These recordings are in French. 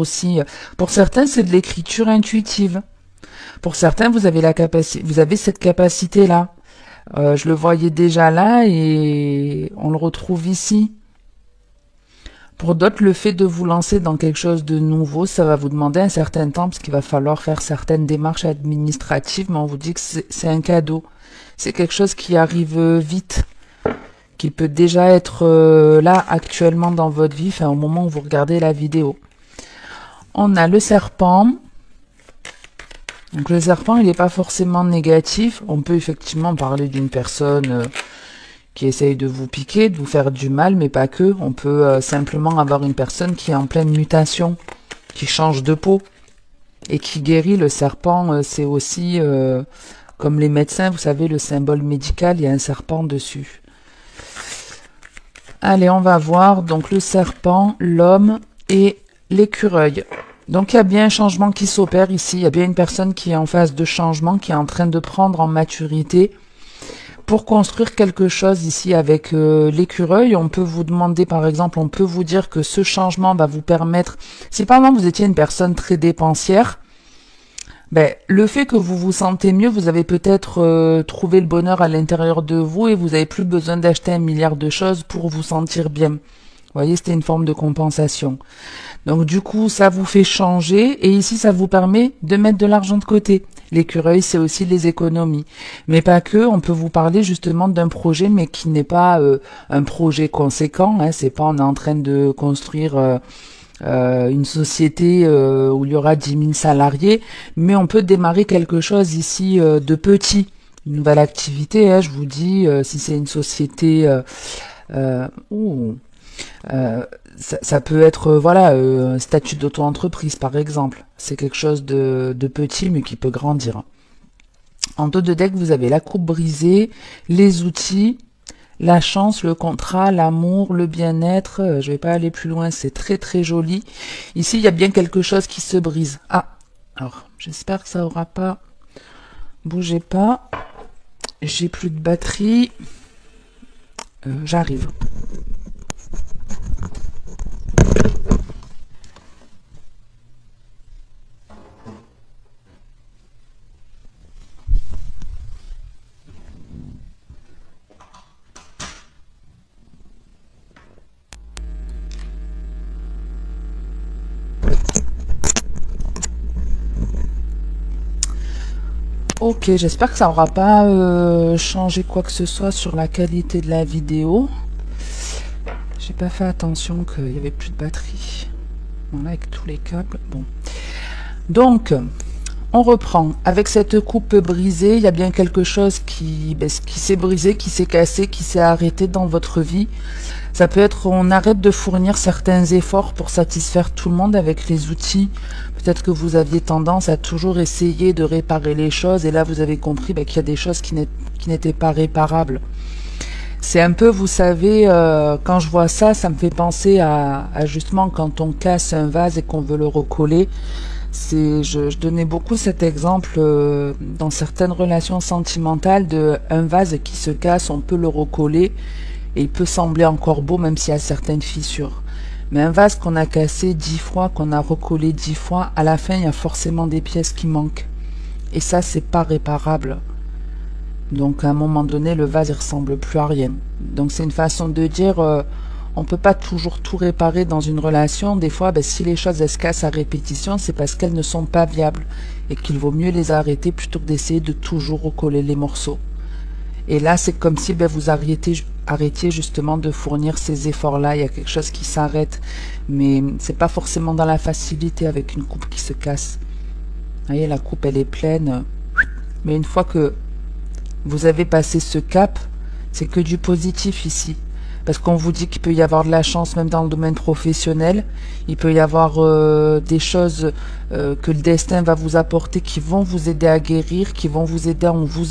aussi. Pour certains, c'est de l'écriture intuitive. Pour certains, vous avez cette capacité-là. Je le voyais déjà là et on le retrouve ici. Pour d'autres, le fait de vous lancer dans quelque chose de nouveau, ça va vous demander un certain temps parce qu'il va falloir faire certaines démarches administratives, mais on vous dit que c'est un cadeau. C'est quelque chose qui arrive vite, qui peut déjà être là actuellement dans votre vie, enfin au moment où vous regardez la vidéo. On a le serpent. Donc le serpent, il n'est pas forcément négatif. On peut effectivement parler d'une personne qui essaye de vous piquer, de vous faire du mal, mais pas que. On peut simplement avoir une personne qui est en pleine mutation, qui change de peau et qui guérit. Le serpent, c'est aussi, comme les médecins, vous savez, le symbole médical, il y a un serpent dessus. Allez, on va voir donc le serpent, l'homme et l'écureuil. Donc il y a bien un changement qui s'opère ici, il y a bien une personne qui est en phase de changement, qui est en train de prendre en maturité pour construire quelque chose ici avec l'écureuil. On peut vous demander par exemple, on peut vous dire que ce changement va vous permettre, si par exemple vous étiez une personne très dépensière, ben, le fait que vous vous sentez mieux, vous avez peut-être trouvé le bonheur à l'intérieur de vous et vous n'avez plus besoin d'acheter 1 milliard de choses pour vous sentir bien. Vous voyez, c'était une forme de compensation. Donc du coup, ça vous fait changer et ici, ça vous permet de mettre de l'argent de côté. L'écureuil, c'est aussi les économies. Mais pas que, on peut vous parler justement d'un projet, mais qui n'est pas un projet conséquent. Hein, c'est pas on est en train de construire une société où il y aura 10 000 salariés, mais on peut démarrer quelque chose ici de petit. Une nouvelle activité, hein, je vous dis, si c'est une société... ça peut être voilà un statut d'auto-entreprise par exemple. C'est quelque chose de petit mais qui peut grandir. En dos de deck, vous avez la coupe brisée, les outils, la chance, le contrat, l'amour, le bien-être. Je vais pas aller plus loin, c'est très très joli. Ici, il y a bien quelque chose qui se brise. Ah, alors j'espère que ça aura pas... Bougez pas. J'ai plus de batterie. J'arrive. Ok, j'espère que ça aura pas changé quoi que ce soit sur la qualité de la vidéo. J'ai pas fait attention qu'il y avait plus de batterie. Voilà, avec tous les câbles. Bon. Donc, on reprend. Avec cette coupe brisée, il y a bien quelque chose qui s'est brisé, qui s'est cassé, qui s'est arrêté dans votre vie. Ça peut être, on arrête de fournir certains efforts pour satisfaire tout le monde avec les outils. Peut-être que vous aviez tendance à toujours essayer de réparer les choses et là vous avez compris qu'il y a des choses qui n'étaient pas réparables. C'est un peu, vous savez, quand je vois ça, ça me fait penser à justement quand on casse un vase et qu'on veut le recoller. Je donnais beaucoup cet exemple dans certaines relations sentimentales de un vase qui se casse, on peut le recoller et il peut sembler encore beau même s'il y a certaines fissures. Mais un vase qu'on a cassé 10 fois, qu'on a recollé 10 fois, à la fin il y a forcément des pièces qui manquent. Et ça c'est pas réparable. Donc à un moment donné le vase il ressemble plus à rien. Donc c'est une façon de dire on peut pas toujours tout réparer dans une relation. Des fois si les choses elles se cassent à répétition, c'est parce qu'elles ne sont pas viables et qu'il vaut mieux les arrêter plutôt que d'essayer de toujours recoller les morceaux. Et là c'est comme si vous arrêtiez justement de fournir ces efforts-là. Il y a quelque chose qui s'arrête, mais c'est pas forcément dans la facilité avec une coupe qui se casse. Vous voyez, la coupe elle est pleine, mais une fois que vous avez passé ce cap, c'est que du positif ici. Parce qu'on vous dit qu'il peut y avoir de la chance même dans le domaine professionnel. Il peut y avoir des choses que le destin va vous apporter qui vont vous aider à guérir, qui vont vous aider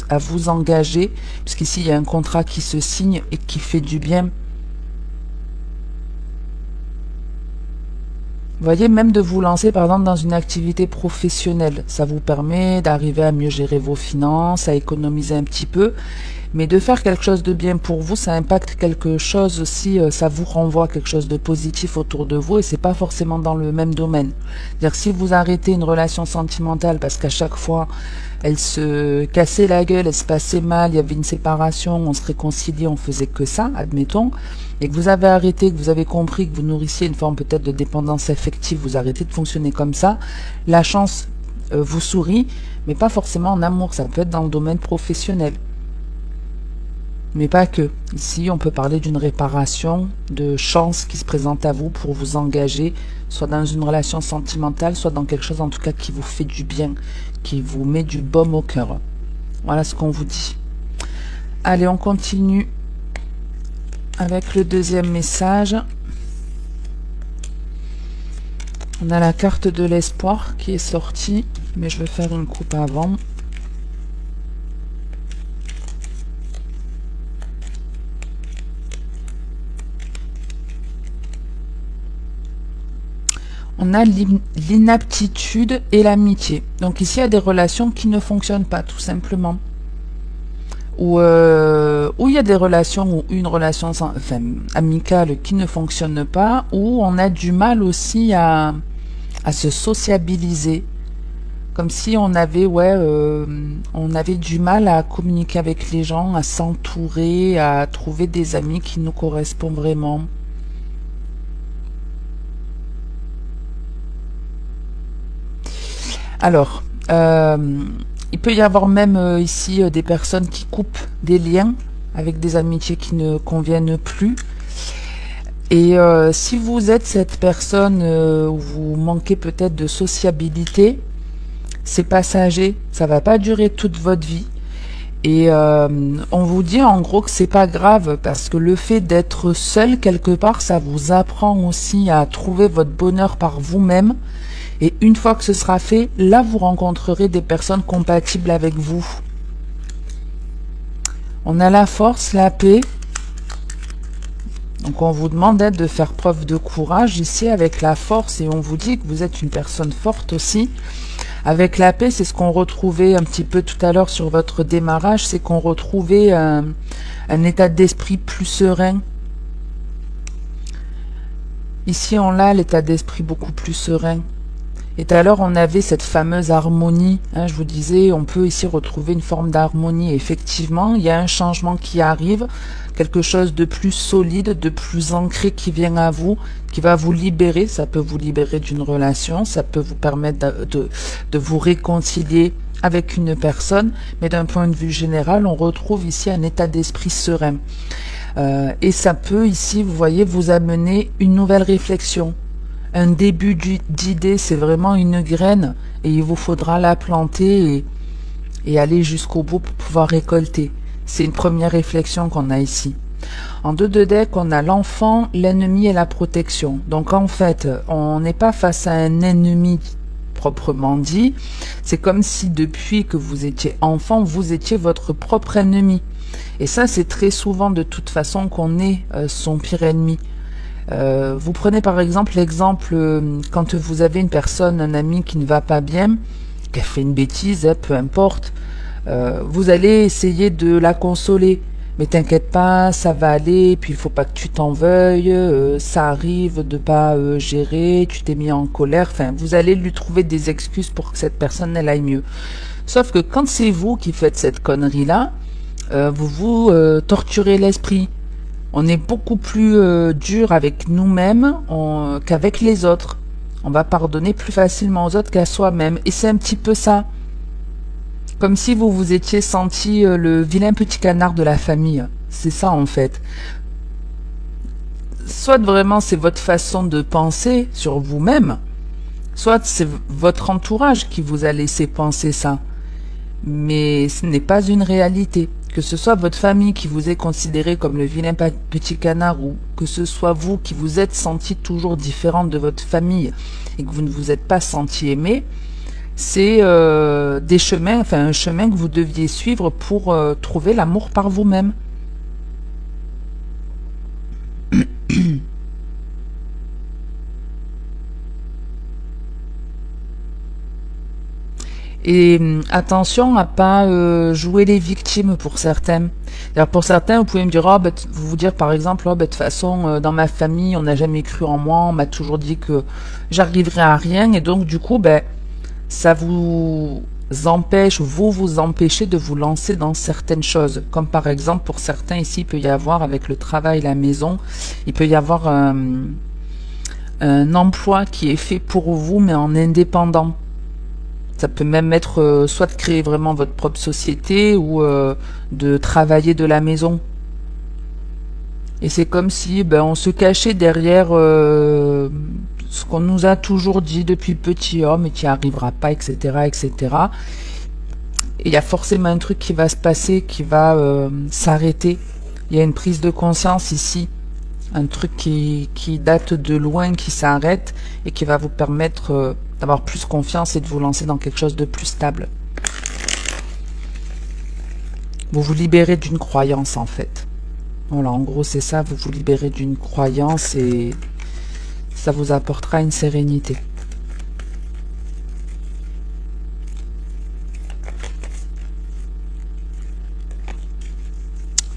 à vous engager. Puisqu'ici, il y a un contrat qui se signe et qui fait du bien. Vous voyez, même de vous lancer par exemple dans une activité professionnelle, ça vous permet d'arriver à mieux gérer vos finances, à économiser un petit peu. Mais de faire quelque chose de bien pour vous, ça impacte quelque chose aussi, ça vous renvoie quelque chose de positif autour de vous et c'est pas forcément dans le même domaine. C'est-à-dire si vous arrêtez une relation sentimentale parce qu'à chaque fois elle se cassait la gueule, elle se passait mal, il y avait une séparation, on se réconciliait, on faisait que ça, admettons, et que vous avez arrêté, que vous avez compris que vous nourrissiez une forme peut-être de dépendance affective, vous arrêtez de fonctionner comme ça, la chance vous sourit, mais pas forcément en amour, ça peut être dans le domaine professionnel. Mais pas que. Ici, on peut parler d'une réparation, de chance qui se présente à vous pour vous engager, soit dans une relation sentimentale, soit dans quelque chose en tout cas qui vous fait du bien, qui vous met du baume au cœur. Voilà ce qu'on vous dit. Allez, on continue avec le deuxième message. On a la carte de l'espoir qui est sortie, mais je vais faire une coupe avant. On a l'inaptitude et l'amitié. Donc ici, il y a des relations qui ne fonctionnent pas, tout simplement. Ou il y a des relations, ou une relation amicale qui ne fonctionne pas, ou on a du mal aussi à se sociabiliser. Comme si on avait, on avait du mal à communiquer avec les gens, à s'entourer, à trouver des amis qui nous correspondent vraiment. Alors, il peut y avoir même ici des personnes qui coupent des liens avec des amitiés qui ne conviennent plus. Et si vous êtes cette personne où vous manquez peut-être de sociabilité, c'est passager, ça va pas durer toute votre vie. Et on vous dit en gros que c'est pas grave parce que le fait d'être seul quelque part, ça vous apprend aussi à trouver votre bonheur par vous-même. Et une fois que ce sera fait, là vous rencontrerez des personnes compatibles avec vous. On a la force, la paix. Donc on vous demande de faire preuve de courage ici avec la force et on vous dit que vous êtes une personne forte aussi. Avec la paix, c'est ce qu'on retrouvait un petit peu tout à l'heure sur votre démarrage, c'est qu'on retrouvait un état d'esprit plus serein. Ici on a l'état d'esprit beaucoup plus serein. Et tout à l'heure, on avait cette fameuse harmonie. Hein, je vous disais, on peut ici retrouver une forme d'harmonie. Effectivement, il y a un changement qui arrive, quelque chose de plus solide, de plus ancré qui vient à vous, qui va vous libérer. Ça peut vous libérer d'une relation, ça peut vous permettre de vous réconcilier avec une personne. Mais d'un point de vue général, on retrouve ici un état d'esprit serein. Et ça peut ici, vous voyez, vous amener une nouvelle réflexion. Un début d'idée, c'est vraiment une graine et il vous faudra la planter et aller jusqu'au bout pour pouvoir récolter. C'est une première réflexion qu'on a ici. En 2 de deck, on a l'enfant, l'ennemi et la protection. Donc en fait, on n'est pas face à un ennemi proprement dit. C'est comme si depuis que vous étiez enfant, vous étiez votre propre ennemi. Et ça, c'est très souvent de toute façon qu'on est son pire ennemi. Vous prenez par exemple l'exemple quand vous avez une personne, un ami qui ne va pas bien, qui a fait une bêtise, peu importe, vous allez essayer de la consoler. Mais t'inquiète pas, ça va aller, puis il faut pas que tu t'en veuilles, ça arrive de pas gérer, tu t'es mis en colère, enfin vous allez lui trouver des excuses pour que cette personne elle aille mieux. Sauf que quand c'est vous qui faites cette connerie-là, vous vous torturez l'esprit. On est beaucoup plus dur avec nous-mêmes qu'avec les autres. On va pardonner plus facilement aux autres qu'à soi-même. Et c'est un petit peu ça. Comme si vous vous étiez senti le vilain petit canard de la famille. C'est ça en fait. Soit vraiment c'est votre façon de penser sur vous-même, soit c'est votre entourage qui vous a laissé penser ça. Mais ce n'est pas une réalité. Que ce soit votre famille qui vous est considéré comme le vilain petit canard ou que ce soit vous qui vous êtes senti toujours différente de votre famille et que vous ne vous êtes pas senti aimé, c'est des chemins, enfin un chemin que vous deviez suivre pour trouver l'amour par vous-même. Et attention à pas jouer les victimes pour certains. Alors pour certains, vous pouvez me dire, vous dire par exemple, de toute façon, dans ma famille, on n'a jamais cru en moi, on m'a toujours dit que j'arriverai à rien, et donc du coup, ça vous empêche, vous empêchez de vous lancer dans certaines choses. Comme par exemple, pour certains ici, il peut y avoir, avec le travail, la maison, il peut y avoir un emploi qui est fait pour vous, mais en indépendant. Ça peut même être soit de créer vraiment votre propre société ou de travailler de la maison. Et c'est comme si on se cachait derrière ce qu'on nous a toujours dit depuis petit, mais qui arrivera pas, etc., etc. Et il y a forcément un truc qui va se passer, qui va s'arrêter. Il y a une prise de conscience ici, un truc qui date de loin, qui s'arrête et qui va vous permettre d'avoir plus confiance et de vous lancer dans quelque chose de plus stable. Vous vous libérez d'une croyance en fait. Voilà, en gros c'est ça, vous vous libérez d'une croyance et ça vous apportera une sérénité.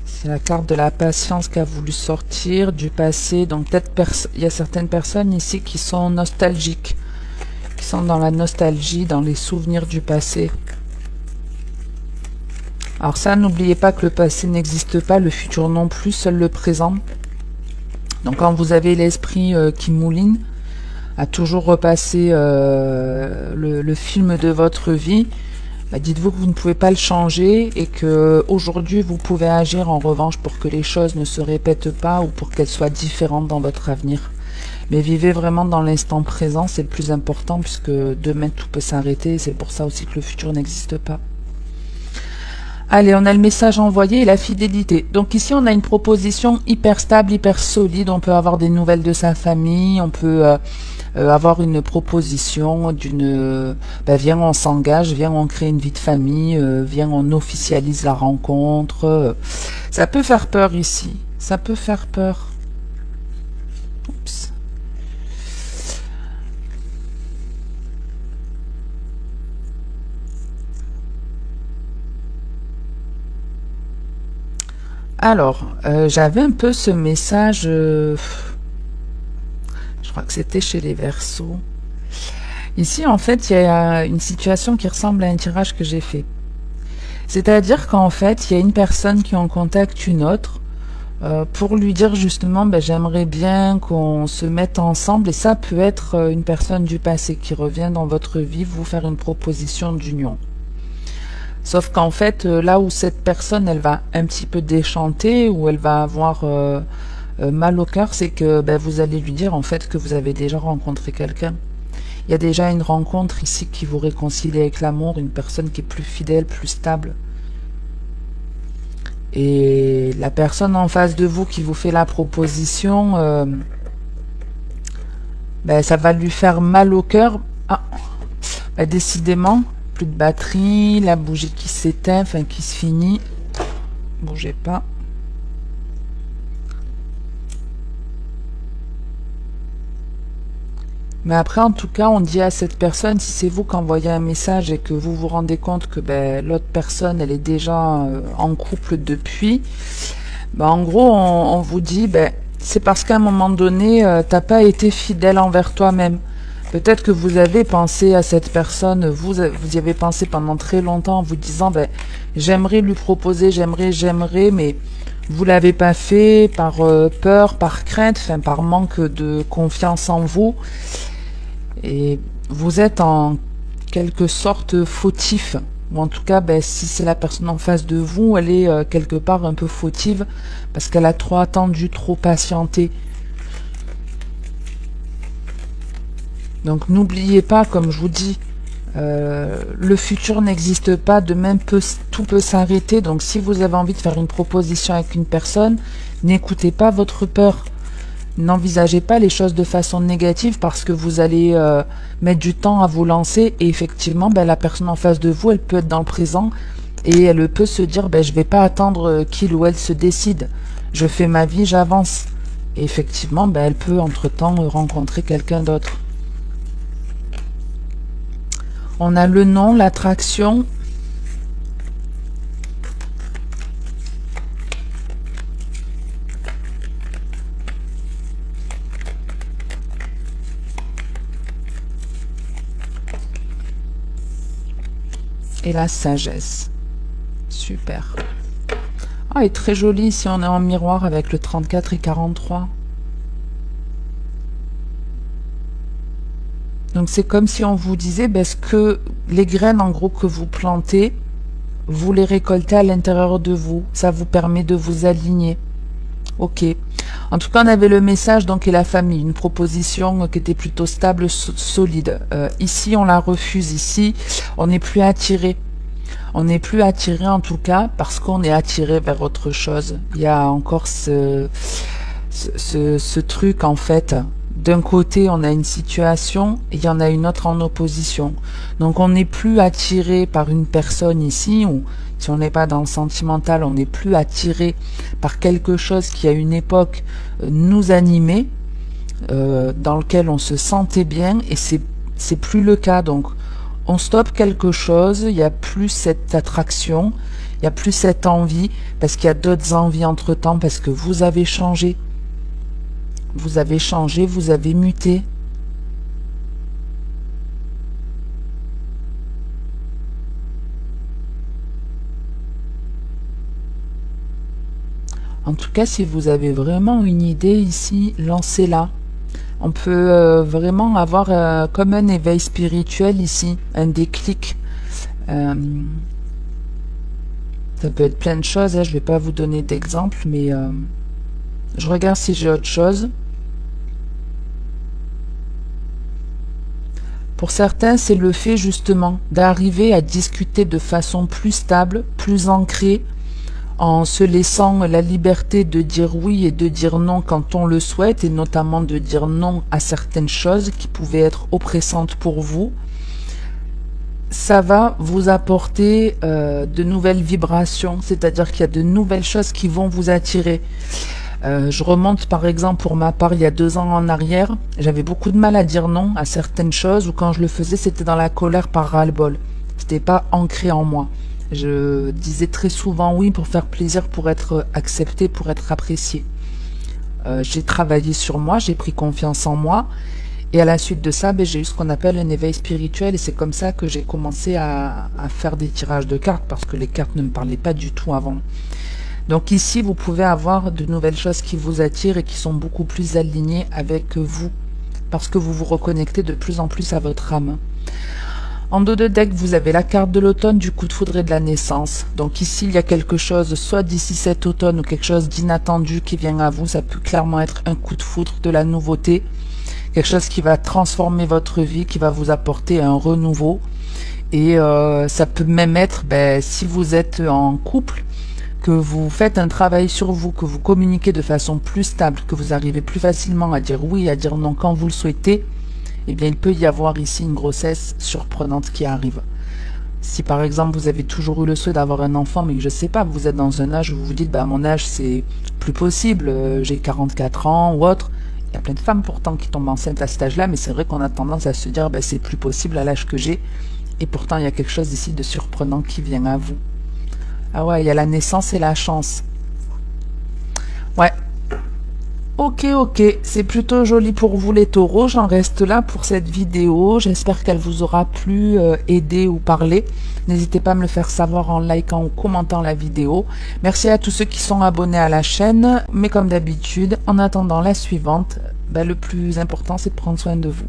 C'est la carte de la patience qui a voulu sortir du passé. Donc peut-être il y a certaines personnes ici qui sont nostalgiques, qui sont dans la nostalgie, dans les souvenirs du passé. Alors ça, n'oubliez pas que le passé n'existe pas, le futur non plus, seul le présent. Donc quand vous avez l'esprit qui mouline, à toujours repasser le film de votre vie, dites-vous que vous ne pouvez pas le changer et que aujourd'hui vous pouvez agir en revanche pour que les choses ne se répètent pas ou pour qu'elles soient différentes dans votre avenir. Mais vivez vraiment dans l'instant présent, c'est le plus important puisque demain tout peut s'arrêter et c'est pour ça aussi que le futur n'existe pas. Allez, on a le message envoyé et la fidélité. Donc ici, on a une proposition hyper stable, hyper solide. On peut avoir des nouvelles de sa famille. On peut avoir une proposition d'une... viens, on s'engage. Viens, on crée une vie de famille. Viens, on officialise la rencontre. Ça peut faire peur ici. Ça peut faire peur. Oups. Alors, j'avais un peu ce message, je crois que c'était chez les Verseaux. Ici, en fait, il y a une situation qui ressemble à un tirage que j'ai fait. C'est-à-dire qu'en fait, il y a une personne qui en contacte une autre pour lui dire justement, j'aimerais bien qu'on se mette ensemble. Et ça peut être une personne du passé qui revient dans votre vie, vous faire une proposition d'union. Sauf qu'en fait, là où cette personne, elle va un petit peu déchanter, ou elle va avoir mal au cœur, c'est que vous allez lui dire en fait que vous avez déjà rencontré quelqu'un. Il y a déjà une rencontre ici qui vous réconcilie avec l'amour, une personne qui est plus fidèle, plus stable. Et la personne en face de vous qui vous fait la proposition, ça va lui faire mal au cœur. Ah, décidément... Plus de batterie, la bougie qui s'éteint, enfin qui se finit. Bougez pas. Mais après, en tout cas, on dit à cette personne, si c'est vous qui envoyez un message et que vous vous rendez compte que l'autre personne, elle est déjà en couple depuis, en gros, on vous dit, c'est parce qu'à un moment donné, t'as pas été fidèle envers toi-même. Peut-être que vous avez pensé à cette personne, vous y avez pensé pendant très longtemps en vous disant, j'aimerais lui proposer, j'aimerais, mais vous l'avez pas fait par peur, par crainte, par manque de confiance en vous. Et vous êtes en quelque sorte fautif. Ou en tout cas, si c'est la personne en face de vous, elle est quelque part un peu fautive parce qu'elle a trop attendu, trop patienté. Donc n'oubliez pas, comme je vous dis, le futur n'existe pas, demain tout peut s'arrêter. Donc si vous avez envie de faire une proposition avec une personne, n'écoutez pas votre peur. N'envisagez pas les choses de façon négative parce que vous allez mettre du temps à vous lancer et effectivement, la personne en face de vous, elle peut être dans le présent et elle peut se dire, je vais pas attendre qu'il ou elle se décide. Je fais ma vie, j'avance. Et effectivement, elle peut entre-temps rencontrer quelqu'un d'autre. On a le nom, l'attraction. Et la sagesse. Super. Ah, il est très joli si on est en miroir avec le 34 et 43. Donc c'est comme si on vous disait, ben, ce que les graines en gros que vous plantez, vous les récoltez à l'intérieur de vous. Ça vous permet de vous aligner. Ok. En tout cas, on avait le message donc et la famille, une proposition qui était plutôt stable, solide. Ici, on la refuse. Ici, on n'est plus attiré. On n'est plus attiré en tout cas parce qu'on est attiré vers autre chose. Il y a encore ce truc en fait. D'un côté, on a une situation et il y en a une autre en opposition. Donc, on n'est plus attiré par une personne ici, ou si on n'est pas dans le sentimental, on n'est plus attiré par quelque chose qui à une époque nous animait, dans lequel on se sentait bien, et c'est plus le cas. Donc, on stoppe quelque chose, il n'y a plus cette attraction, il n'y a plus cette envie, parce qu'il y a d'autres envies entre-temps, parce que vous avez changé. Vous avez changé, vous avez muté. En tout cas, si vous avez vraiment une idée ici, lancez-la. On peut vraiment avoir comme un éveil spirituel ici, un déclic. Ça peut être plein de choses, hein. Je ne vais pas vous donner d'exemple, mais je regarde si j'ai autre chose. Pour certains, c'est le fait justement d'arriver à discuter de façon plus stable, plus ancrée, en se laissant la liberté de dire oui et de dire non quand on le souhaite, et notamment de dire non à certaines choses qui pouvaient être oppressantes pour vous. Ça va vous apporter de nouvelles vibrations, c'est-à-dire qu'il y a de nouvelles choses qui vont vous attirer. Je remonte par exemple pour ma part il y a 2 ans en arrière, j'avais beaucoup de mal à dire non à certaines choses, ou quand je le faisais c'était dans la colère par ras-le-bol. C'était pas ancré en moi. Je disais très souvent oui pour faire plaisir, pour être accepté, pour être apprécié. J'ai travaillé sur moi, j'ai pris confiance en moi, et à la suite de ça, j'ai eu ce qu'on appelle un éveil spirituel, et c'est comme ça que j'ai commencé à faire des tirages de cartes, parce que les cartes ne me parlaient pas du tout avant. Donc ici, vous pouvez avoir de nouvelles choses qui vous attirent et qui sont beaucoup plus alignées avec vous, parce que vous vous reconnectez de plus en plus à votre âme. En dos de deck, vous avez la carte de l'automne, du coup de foudre et de la naissance. Donc ici, il y a quelque chose, soit d'ici cet automne, ou quelque chose d'inattendu qui vient à vous. Ça peut clairement être un coup de foudre, de la nouveauté, quelque chose qui va transformer votre vie, qui va vous apporter un renouveau. Et ça peut même être, si vous êtes en couple, que vous faites un travail sur vous, que vous communiquez de façon plus stable, que vous arrivez plus facilement à dire oui, à dire non quand vous le souhaitez, eh bien il peut y avoir ici une grossesse surprenante qui arrive. Si par exemple vous avez toujours eu le souhait d'avoir un enfant, mais que je sais pas, vous êtes dans un âge où vous vous dites, mon âge c'est plus possible, j'ai 44 ans ou autre, il y a plein de femmes pourtant qui tombent enceintes à cet âge-là, mais c'est vrai qu'on a tendance à se dire, c'est plus possible à l'âge que j'ai, et pourtant il y a quelque chose ici de surprenant qui vient à vous. Ah ouais, il y a la naissance et la chance. Ouais. Ok, c'est plutôt joli pour vous les taureaux. J'en reste là pour cette vidéo. J'espère qu'elle vous aura plu, aidé ou parlé. N'hésitez pas à me le faire savoir en likant ou commentant la vidéo. Merci à tous ceux qui sont abonnés à la chaîne. Mais comme d'habitude, en attendant la suivante, le plus important c'est de prendre soin de vous.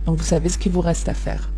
Donc vous savez ce qu'il vous reste à faire.